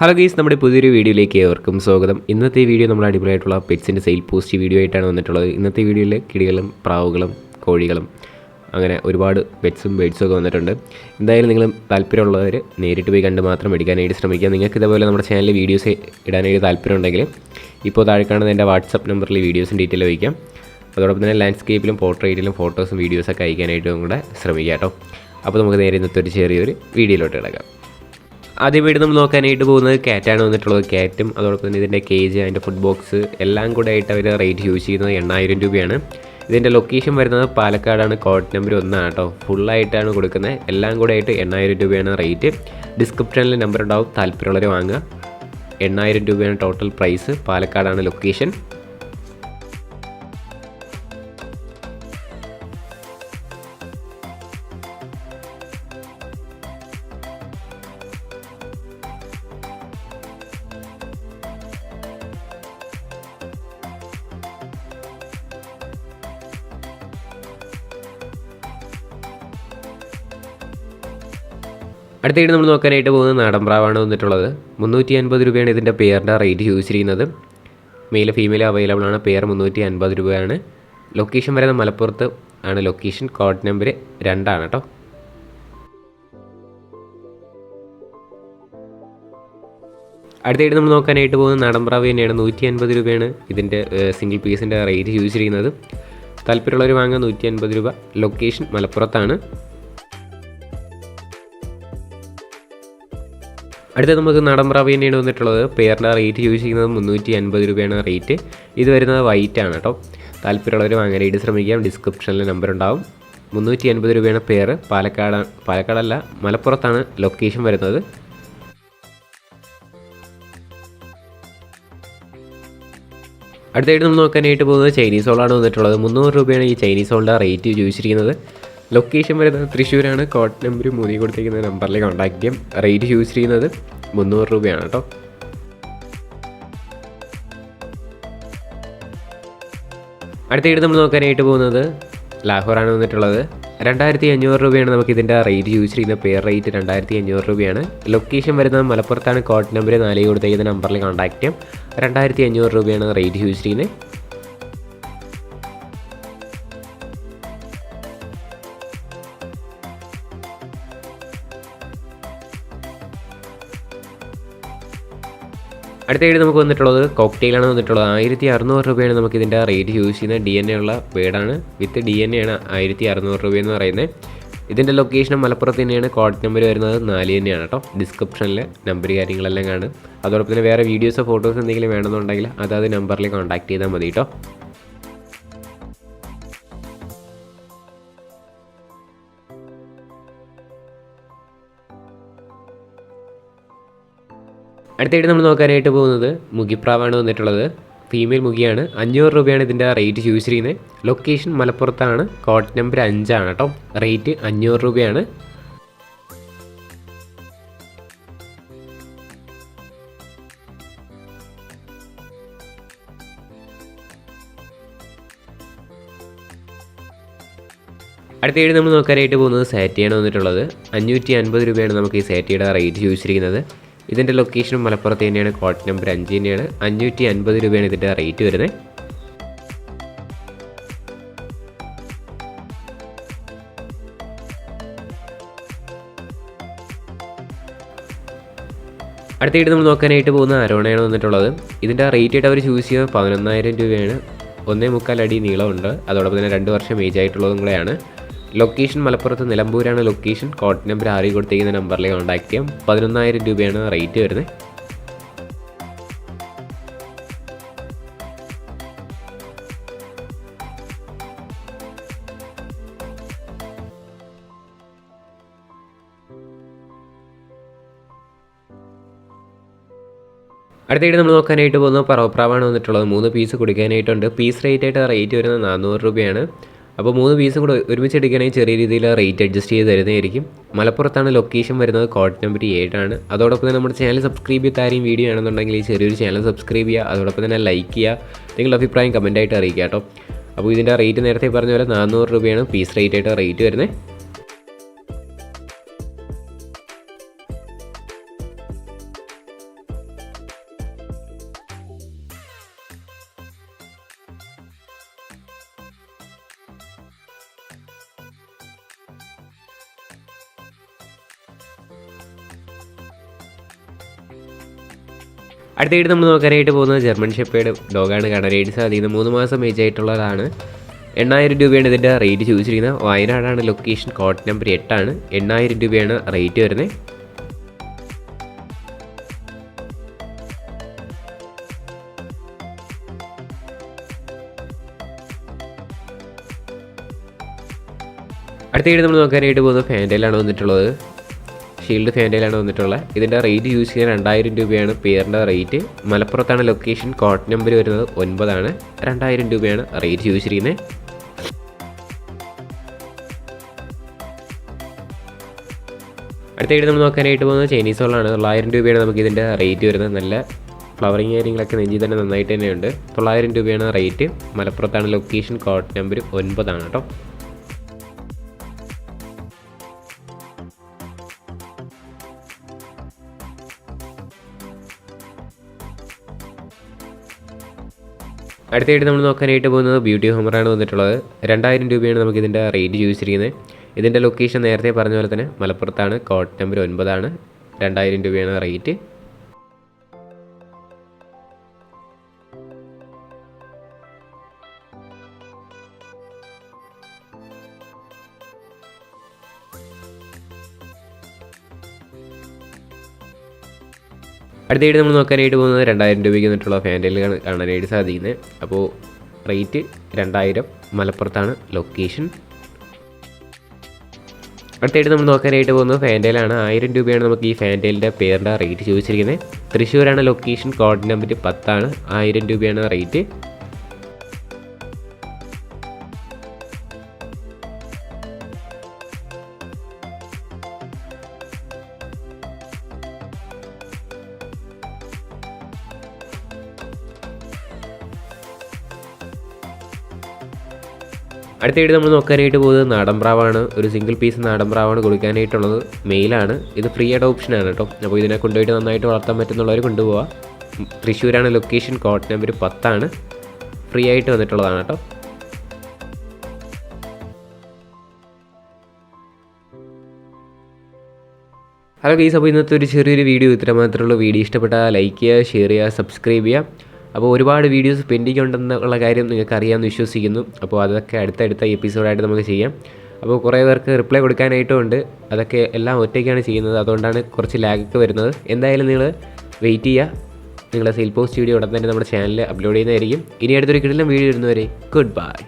Hello guys, നമ്മുടെ പുതിയൊരു വീഡിയോയിലേക്ക് ഏവർക്കും സ്വാഗതം. ഇന്നത്തെ വീഡിയോ നമ്മൾ അടിപൊളിയായിട്ടുള്ള പെറ്റ്സിൻ്റെ സെയിൽ പോസ്റ്റ് വീഡിയോ ആയിട്ടാണ് വന്നിട്ടുള്ളത്. ഇന്നത്തെ വീഡിയോയിൽ കിളികളും പ്രാവുകളും കോഴികളും അങ്ങനെ ഒരുപാട് പെറ്റ്സും ബേഡ്സും ഒക്കെ വന്നിട്ടുണ്ട്. എന്തായാലും നിങ്ങൾ താല്പര്യമുള്ളവർ നേരിട്ട് പോയി കണ്ട് മാത്രം എടുക്കാനായിട്ട് ശ്രമിക്കുക. നിങ്ങൾക്ക് ഇതേപോലെ നമ്മുടെ ചാനലിൽ വീഡിയോസ് ഇടാനായിട്ട് താല്പര്യമുണ്ടെങ്കിൽ ഇപ്പോൾ താഴെ കാണുന്ന എൻ്റെ വാട്സപ്പ് നമ്പറിൽ വീഡിയോസും ഡീറ്റെയിൽ വയ്ക്കാം. അതോടൊപ്പം തന്നെ ലാൻഡ്സ്കേപ്പിലും പോർട്രേറ്റിലും ഫോട്ടോസും വീഡിയോസൊക്കെ അയക്കാനായിട്ടും കൂടെ ശ്രമിക്കുക കേട്ടോ. അപ്പോൾ നമുക്ക് നേരെ ഇന്നത്തെ ഒരു ചെറിയൊരു വീഡിയോയിലോട്ട് കിടക്കാം. ആദ്യമായിട്ട് നമ്മൾ നോക്കാനായിട്ട് പോകുന്നത് ക്യാറ്റാണ് വന്നിട്ടുള്ളത്. ക്യാറ്റും അതോടൊപ്പം തന്നെ ഇതിൻ്റെ കേജ്, അതിൻ്റെ ഫുഡ് ബോക്സ് എല്ലാം കൂടെ ആയിട്ട് അവർ റേറ്റ് യൂസ് ചെയ്യുന്നത് 8000 രൂപയാണ്. ഇതിൻ്റെ ലൊക്കേഷൻ വരുന്നത് പാലക്കാടാണ്, കോഡ് നമ്പർ 1 കേട്ടോ. ഫുള്ളായിട്ടാണ് കൊടുക്കുന്നത്. എല്ലാം കൂടെ ആയിട്ട് 8000 രൂപയാണ് റേറ്റ്. ഡിസ്ക്രിപ്ഷനിൽ നമ്പർ ഉണ്ടാവും, താല്പര്യമുള്ളവർ വാങ്ങുക. 8000 രൂപയാണ് ടോട്ടൽ പ്രൈസ്. പാലക്കാടാണ് ലൊക്കേഷൻ. അടുത്തായിട്ട് നമ്മൾ നോക്കാനായിട്ട് പോകുന്നത് നാടൻ പ്രാവാണ് വന്നിട്ടുള്ളത്. 350 രൂപയാണ് ഇതിൻ്റെ പെയറിൻ്റെ റേറ്റ് ചോദിച്ചിരിക്കുന്നത്. മെയിൽ ഫീമെയിൽ അവൈലബിൾ ആണ്. പെയർ 350 രൂപയാണ്. ലൊക്കേഷൻ വരുന്നത് മലപ്പുറത്ത് ആണ് ലൊക്കേഷൻ. കോഡ് നമ്പർ 2 കേട്ടോ. അടുത്തായിട്ട് നമ്മൾ നോക്കാനായിട്ട് പോകുന്നത് നാടൻ പ്രാവ് തന്നെയാണ്. 150 രൂപയാണ് ഇതിൻ്റെ സിംഗിൾ പീസിൻ്റെ റേറ്റ് ചോദിച്ചിരിക്കുന്നത്. താല്പര്യമുള്ളവർ വാങ്ങാൻ 150 രൂപ. ലൊക്കേഷൻ മലപ്പുറത്താണ്. അടുത്തത് നമുക്ക് നാടൻ പ്രാവ് തന്നെയാണ് വന്നിട്ടുള്ളത്. പെയറിൻ്റെ റേറ്റ് യൂസ് ചെയ്യുന്നത് 350 രൂപയാണ് റേറ്റ്. ഇത് വരുന്നത് വൈറ്റ് ആണ് കേട്ടോ. താല്പര്യമുള്ളവർ വാങ്ങാനായിട്ട് ശ്രമിക്കാം. ഡിസ്ക്രിപ്ഷനിൽ നമ്പർ ഉണ്ടാവും. 350 രൂപയാണ് പെയർ. പാലക്കാടല്ല, മലപ്പുറത്താണ് ലൊക്കേഷൻ വരുന്നത്. അടുത്തായിട്ട് നമ്മൾ നോക്കാനായിട്ട് പോകുന്നത് ചൈനീസ് ഹോളാണ് വന്നിട്ടുള്ളത്. 300 രൂപയാണ് ഈ ചൈനീസ് ഹോളിൻ്റെ റേറ്റ് ചോദിച്ചിരിക്കുന്നത്. ലൊക്കേഷൻ വരുന്നത് തൃശ്ശൂരാണ്. കോഡ് നമ്പർ 3 കൊടുത്തിരിക്കുന്ന നമ്പറിൽ കോൺടാക്ട് ചെയ്യാം. റേറ്റ് യൂസ് ചെയ്യുന്നത് 300 രൂപയാണ് കേട്ടോ. അടുത്തായിട്ട് നമ്മൾ നോക്കാനായിട്ട് പോകുന്നത് ലാഹോറാണ് വന്നിട്ടുള്ളത്. 2500 രൂപയാണ് നമുക്ക് ഇതിൻ്റെ റേറ്റ് യൂസ് ചെയ്യുന്ന പെയർ റേറ്റ് 2500 രൂപയാണ്. ലൊക്കേഷൻ വരുന്നത് മലപ്പുറത്താണ്. കോഡ് നമ്പർ 4 കൊടുത്തിരിക്കുന്ന നമ്പറിൽ കോൺടാക്ട് ചെയ്യാം. 2500 രൂപയാണ് റേറ്റ് യൂസ് ചെയ്യുന്നത്. അടുത്തായിട്ട് നമുക്ക് വന്നിട്ടുള്ളത് കോക്ടെയിലാണ് വന്നിട്ടുള്ളത്. 1600 രൂപയാണ് നമുക്ക് ഇതിൻ്റെ റേറ്റ് യൂസ് ചെയ്യുന്നത്. DNA ഉള്ള ബേഡാണ്. വിത്ത് DNA ആണ് 1600 രൂപയെന്ന് പറയുന്നത്. ഇതിൻ്റെ ലൊക്കേഷനും മലപ്പുറത്ത് തന്നെയാണ്. കോഡ് നമ്പർ വരുന്നത് 4 തന്നെയാണ് കേട്ടോ. ഡിസ്ക്രിപ്ഷനിൽ നമ്പർ കാര്യങ്ങളെല്ലാം കാണും. അതോടൊപ്പം തന്നെ വേറെ വീഡിയോസോ ഫോട്ടോസോ എന്തെങ്കിലും വേണമെന്നുണ്ടെങ്കിൽ അതാത് നമ്പറിൽ കോൺടാക്ട് ചെയ്താൽ മതി കേട്ടോ. അടുത്തായിട്ട് നമ്മൾ നോക്കാനായിട്ട് പോകുന്നത് മുഗിപ്രാവാണ് വന്നിട്ടുള്ളത്. ഫീമെയിൽ മുഗിയാണ്. 500 രൂപയാണ് ഇതിൻ്റെ റേറ്റ് യൂസ് ചെയ്യുന്നത്. ലൊക്കേഷൻ മലപ്പുറത്താണ്. കോഡ് നമ്പർ 5 കേട്ടോ. റേറ്റ് 500 രൂപയാണ്. അടുത്തായിട്ട് നമ്മൾ നോക്കാനായിട്ട് പോകുന്നത് സാറ്റിയാണ് വന്നിട്ടുള്ളത്. 550 രൂപയാണ് നമുക്ക് ഈ സാറ്റിയുടെ റേറ്റ് യൂസ് ചെയ്യുന്നത്. ഇതിൻ്റെ ലൊക്കേഷനും മലപ്പുറത്ത് തന്നെയാണ്. കോഡ് നമ്പർ 5 തന്നെയാണ്. 550 രൂപയാണ് ഇതിൻ്റെ റേറ്റ് വരുന്നത്. അടുത്തായിട്ട് നമ്മൾ നോക്കാനായിട്ട് പോകുന്ന അരോണയാണ് വന്നിട്ടുള്ളത്. ഇതിൻ്റെ റേറ്റ് ആയിട്ട് അവർ ചൂസ് ചെയ്യുന്നത് 11000 രൂപയാണ്. 1.25 അടി നീളമുണ്ട്. അതോടൊപ്പം തന്നെ 2 വർഷം ഏജ് ആയിട്ടുള്ളതും കൂടെയാണ്. ലൊക്കേഷൻ മലപ്പുറത്ത് നിലമ്പൂരാണ് ലൊക്കേഷൻ. കോഡ് നമ്പർ 6 കൊടുത്തിരിക്കുന്ന നമ്പറിൽ കോൺടാക്ട് ചെയ്യാം. 11000 രൂപയാണ് റേറ്റ് വരുന്നത്. അടുത്തായിട്ട് നമ്മൾ നോക്കാനായിട്ട് പോകുന്ന പറവപ്രാവാണ് വന്നിട്ടുള്ളത്. 3 പീസ് കൊടുക്കാനായിട്ടുണ്ട്. പീസ് റേറ്റ് വരുന്നത് 400 രൂപയാണ്. അപ്പോൾ 3 പീസും കൂടെ ഒരുമിച്ച് എടുക്കുകയാണെങ്കിൽ ചെറിയ രീതിയിൽ റേറ്റ് അഡ്ജസ്റ്റ് ചെയ്ത് തരുന്നതായിരിക്കും. മലപ്പുറത്താണ് ലൊക്കേഷൻ വരുന്നത്. കോഡ് നമ്പർ 7 ആണ്. അതോടൊപ്പം തന്നെ നമ്മുടെ ചാനൽ സബ്സ്ക്രൈബ് ചെയ്ത ആരെയും വീഡിയോ ആണെന്നുണ്ടെങ്കിൽ ഈ ചെറിയൊരു ചാനൽ സബ്സ്ക്രൈബ് ചെയ്യുക. അതോടൊപ്പം തന്നെ ലൈക്ക് ചെയ്യുക. നിങ്ങളുടെ അഭിപ്രായം കമൻറ്റായിട്ട് അറിയിക്കുക കേട്ടോ. അപ്പോൾ ഇതിൻ്റെ റേറ്റ് നേരത്തെ പറഞ്ഞ പോലെ 400 രൂപയാണ് പീസ് റേറ്റ് വരുന്നത്. അടുത്തായിട്ട് നമ്മൾ നോക്കാനായിട്ട് പോകുന്നത് ജർമ്മൻ ഷെപ്പേർഡ് ഡോഗാണ്. കാണാനായിട്ട് സാധിക്കുന്നത് 3 മാസം ഏജ് ആയിട്ടുള്ളതാണ്. 8000 രൂപയാണ് ഇതിൻ്റെ റേറ്റ് ചോദിച്ചിരിക്കുന്നത്. വയനാടാണ് ലൊക്കേഷൻ, കോഡ് നമ്പർ 8 8000 രൂപയാണ് റേറ്റ് വരുന്നത്. അടുത്തായിട്ട് നമ്മൾ നോക്കാനായിട്ട് പോകുന്നത് ഫാൻറ്റയിലാണ് വന്നിട്ടുള്ളത്. ഷീൽഡ് ഫാൻറ്റയിലാണ് വന്നിട്ടുള്ളത്. ഇതിൻ്റെ റേറ്റ് യൂസ് ചെയ്യാൻ 2000 രൂപയാണ് പെയറിൻ്റെ റേറ്റ്. മലപ്പുറത്താണ് ലൊക്കേഷൻ, കോഡ് നമ്പർ വരുന്നത് 9 2000 രൂപയാണ് റേറ്റ് ചോദിച്ചിരിക്കുന്നത്. അടുത്തായിട്ട് നമ്മൾ നോക്കാനായിട്ട് പോകുന്നത് ചൈനീസ് ഹോളാണ്. 900 രൂപയാണ് നമുക്ക് ഇതിൻ്റെ റേറ്റ് വരുന്നത്. നല്ല ഫ്ലവറിങ് കാര്യങ്ങളൊക്കെ നെഞ്ചിൽ തന്നെ നന്നായിട്ട് തന്നെയുണ്ട്. 900 രൂപയാണ് റേറ്റ്. മലപ്പുറത്താണ് ലൊക്കേഷൻ, കോഡ് നമ്പർ 9 കേട്ടോ. അടുത്തായിട്ട് നമ്മൾ നോക്കാനായിട്ട് പോകുന്നത് ബ്യൂട്ടി ഹോമറാണ് വന്നിട്ടുള്ളത്. 2000 രൂപയാണ് നമുക്കിതിൻ്റെ റേറ്റ് ചോദിച്ചിരിക്കുന്നത്. ഇതിൻ്റെ ലൊക്കേഷൻ നേരത്തെ പറഞ്ഞ പോലെ തന്നെ മലപ്പുറത്താണ്, കോഡ് നമ്പർ 9 2000 രൂപയാണ് റേറ്റ്. അടുത്തായിട്ട് നമ്മൾ നോക്കാനായിട്ട് പോകുന്നത് 2000 രൂപയ്ക്ക് വന്നിട്ടുള്ള ഫാൻറ്റയിലാണ് കാണാനായിട്ട് സാധിക്കുന്നത്. അപ്പോൾ റേറ്റ് 2000, മലപ്പുറത്താണ് ലൊക്കേഷൻ. അടുത്തായിട്ട് നമ്മൾ നോക്കാനായിട്ട് പോകുന്നത് ഫാൻറ്റയിലാണ്. 1000 രൂപയാണ് നമുക്ക് ഈ ഫാൻറ്റയിലിൻ്റെ പേരിൻ്റെ റേറ്റ് ചോദിച്ചിരിക്കുന്നത്. തൃശ്ശൂരാണ് ലൊക്കേഷൻ, കോഡ് നമ്പർ 10 1000 രൂപയാണ് റേറ്റ്. അടുത്തായിട്ട് നമ്മൾ നോക്കാനായിട്ട് പോകുന്നത് നാടൻ പ്രാവാണ്. ഒരു സിംഗിൾ പീസ് നാടൻ പ്രാവാണ് കൊടുക്കാനായിട്ടുള്ളത്. മെയിലാണ്. ഇത് ഫ്രീ അഡോപ്ഷനാണ് കേട്ടോ. അപ്പോൾ ഇതിനെ കൊണ്ടുപോയിട്ട് നന്നായിട്ട് വളർത്താൻ പറ്റുന്നുള്ളവർ കൊണ്ടുപോകാം. തൃശ്ശൂരാണ് ലൊക്കേഷൻ, കോഡ് നമ്പർ 10 ഫ്രീ ആയിട്ട് വന്നിട്ടുള്ളതാണ് കേട്ടോ. ഹലോ ഗൈസ്, അപ്പോൾ ഇന്നത്തെ ഒരു ചെറിയൊരു വീഡിയോ ഇത്ര മാത്രമുള്ള. വീഡിയോ ഇഷ്ടപ്പെട്ടാൽ ലൈക്ക് ചെയ്യുക, ഷെയർ ചെയ്യുക, സബ്സ്ക്രൈബ് ചെയ്യുക. അപ്പോൾ ഒരുപാട് വീഡിയോസ് പെൻഡിങ് ഉണ്ടെന്നുള്ള കാര്യം നിങ്ങൾക്ക് അറിയാമെന്ന് വിശ്വസിക്കുന്നു. അപ്പോൾ അതൊക്കെ അടുത്ത എപ്പിസോഡായിട്ട് നമുക്ക് ചെയ്യാം. അപ്പോൾ കുറേ പേർക്ക് റിപ്ലൈ കൊടുക്കാനായിട്ടും ഉണ്ട്. അതൊക്കെ എല്ലാം ഒറ്റയ്ക്കാണ് ചെയ്യുന്നത്. അതുകൊണ്ടാണ് കുറച്ച് ലാഗൊക്കെ വരുന്നത്. എന്തായാലും നിങ്ങൾ വെയിറ്റ് ചെയ്യുക. നിങ്ങളുടെ സെയിൽ പോസ്റ്റ് വീഡിയോ ഉടൻ തന്നെ നമ്മുടെ ചാനലിൽ അപ്ലോഡ് ചെയ്യുന്നതായിരിക്കും. ഇനി അടുത്തൊരു കിടിലൻ വീഡിയോ വരുന്നവരെ ഗുഡ് ബൈ.